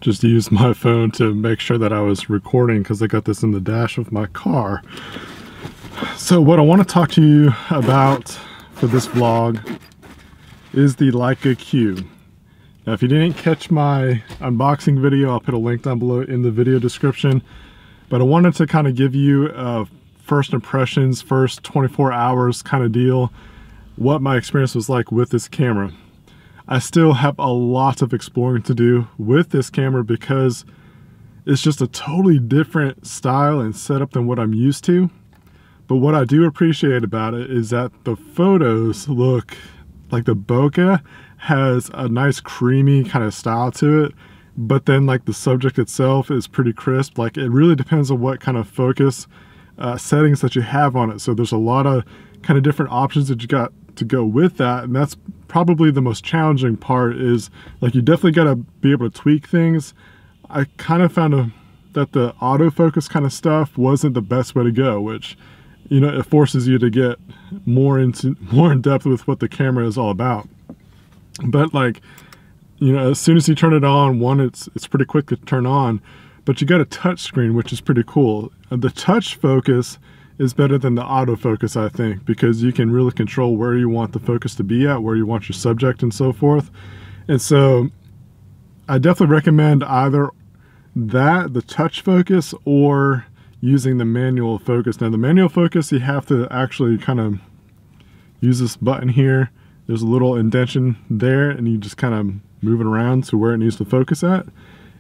just used my phone to make sure that I was recording because I got this in the dash of my car. So what I want to talk to you about for this vlog is the Leica Q. Now, if you didn't catch my unboxing video, I'll put a link down below in the video description. But I wanted to kind of give you a first impressions, first 24 hours kind of deal, what my experience was like with this camera. I still have a lot of exploring to do with this camera because it's just a totally different style and setup than what I'm used to. But what I do appreciate about it is that the photos look like the bokeh has a nice creamy kind of style to it, but then like the subject itself is pretty crisp. Like it really depends on what kind of focus settings that you have on it. So there's a lot of kind of different options that you got to go with that, and that's probably the most challenging part. Is like you definitely got to be able to tweak things. I kind of found that the autofocus kind of stuff wasn't the best way to go, which, you know, it forces you to get more in depth with what the camera is all about. But like, you know, as soon as you turn it on, one, it's pretty quick to turn on, but you got a touch screen, which is pretty cool. The touch focus is better than the autofocus, I think, because you can really control where you want the focus to be at, where you want your subject and so forth. And so I definitely recommend either that, the touch focus, or using the manual focus. Now the manual focus, you have to actually kind of use this button here. There's a little indentation there, and you just kind of move it around to where it needs to focus at.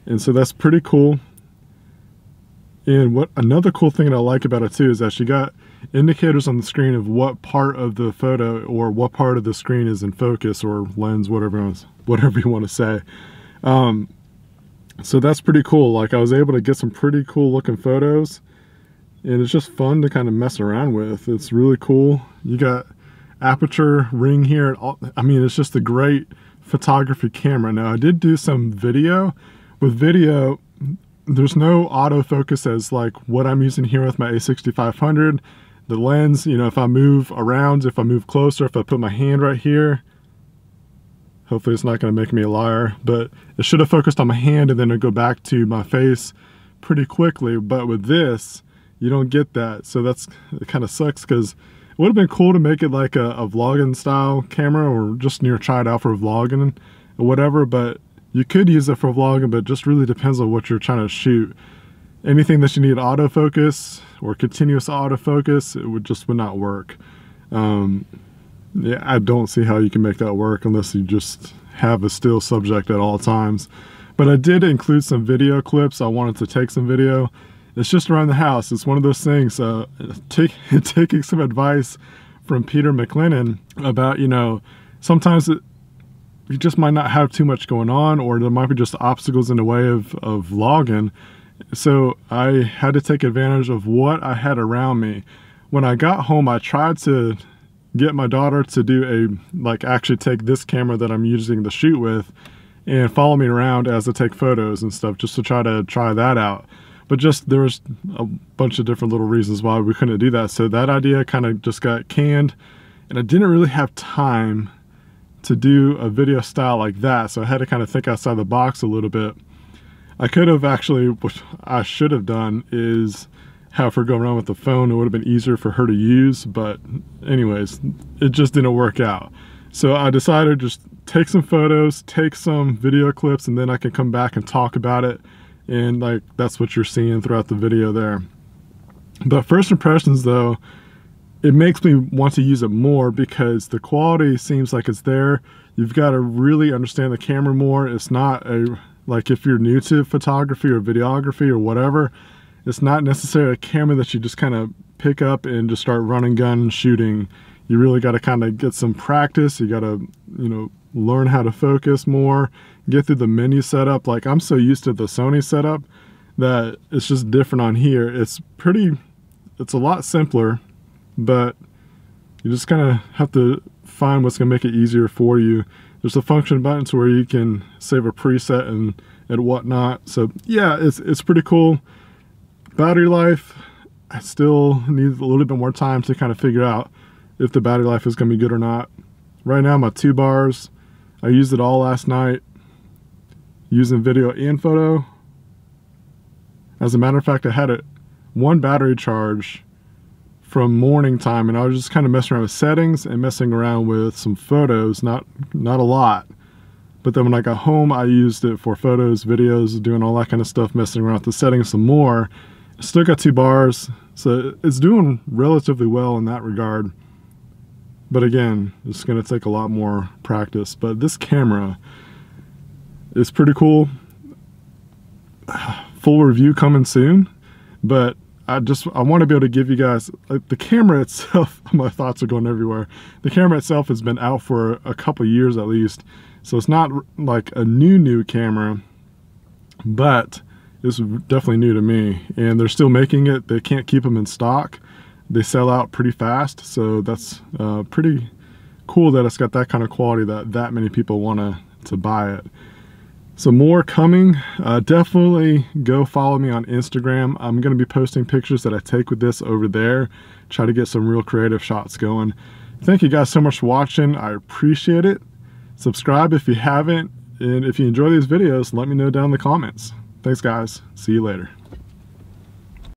And so that's pretty cool. And what another cool thing that I like about it too is that you got indicators on the screen of what part of the photo or what part of the screen is in focus or lens, whatever you want to say. So that's pretty cool. Like I was able to get some pretty cool looking photos, and it's just fun to kind of mess around with. It's really cool. You got aperture ring here. I mean, it's just a great photography camera. Now I did do some video. With video, there's no autofocus as like what I'm using here with my A6500. The lens, you know, if I move around, if I move closer, if I put my hand right here, hopefully it's not going to make me a liar, but it should have focused on my hand and then it'll go back to my face pretty quickly. But with this, you don't get that. So it kind of sucks, because it would have been cool to make it like a vlogging style camera, or just try it out for vlogging or whatever, but you could use it for vlogging, but it just really depends on what you're trying to shoot. Anything that you need autofocus or continuous autofocus, it would not work. Yeah, I don't see how you can make that work unless you just have a still subject at all times. But I did include some video clips. I wanted to take some video. It's just around the house. It's one of those things, taking some advice from Peter McLennan about, you know, sometimes you just might not have too much going on, or there might be just obstacles in the way of vlogging. So I had to take advantage of what I had around me. When I got home, I tried to get my daughter to do actually take this camera that I'm using to shoot with and follow me around as I take photos and stuff, just to try that out. But there was a bunch of different little reasons why we couldn't do that. So that idea kind of just got canned, and I didn't really have time to do a video style like that. So I had to kind of think outside the box a little bit. I could have actually, what I should have done is have her go around with the phone. It would have been easier for her to use, but anyways, it just didn't work out. So I decided to just take some photos, take some video clips, and then I can come back and talk about it. And like, that's what you're seeing throughout the video there. But first impressions though, it makes me want to use it more because the quality seems like it's there. You've got to really understand the camera more. It's not like if you're new to photography or videography or whatever, it's not necessarily a camera that you just kind of pick up and just start running gun shooting. You really got to kind of get some practice. You got to, you know, learn how to focus more, get through the menu setup. Like I'm so used to the Sony setup that it's just different on here. It's a lot simpler, but you just kind of have to find what's gonna make it easier for you. There's a function button to where you can save a preset and whatnot. So yeah, it's pretty cool. Battery life, I still need a little bit more time to kind of figure out if the battery life is gonna be good or not. Right now, my 2 bars, I used it all last night, using video and photo. As a matter of fact, I had one battery charge from morning time, and I was just kind of messing around with settings and messing around with some photos, not a lot. But then when I got home, I used it for photos, videos, doing all that kind of stuff, messing around with the settings some more. Still got 2 bars, so it's doing relatively well in that regard. But again, it's going to take a lot more practice. But this camera is pretty cool. Full review coming soon. But I want to be able to give you guys, like, the camera itself, my thoughts are going everywhere. The camera itself has been out for a couple years at least. So it's not like a new camera, but it's definitely new to me. And they're still making it. They can't keep them in stock. They sell out pretty fast, so that's pretty cool that it's got that kind of quality that many people want to buy it. So more coming. Definitely go follow me on Instagram. I'm going to be posting pictures that I take with this over there. Try to get some real creative shots going. Thank you guys so much for watching. I appreciate it. Subscribe if you haven't, and if you enjoy these videos, let me know down in the comments. Thanks guys. See you later.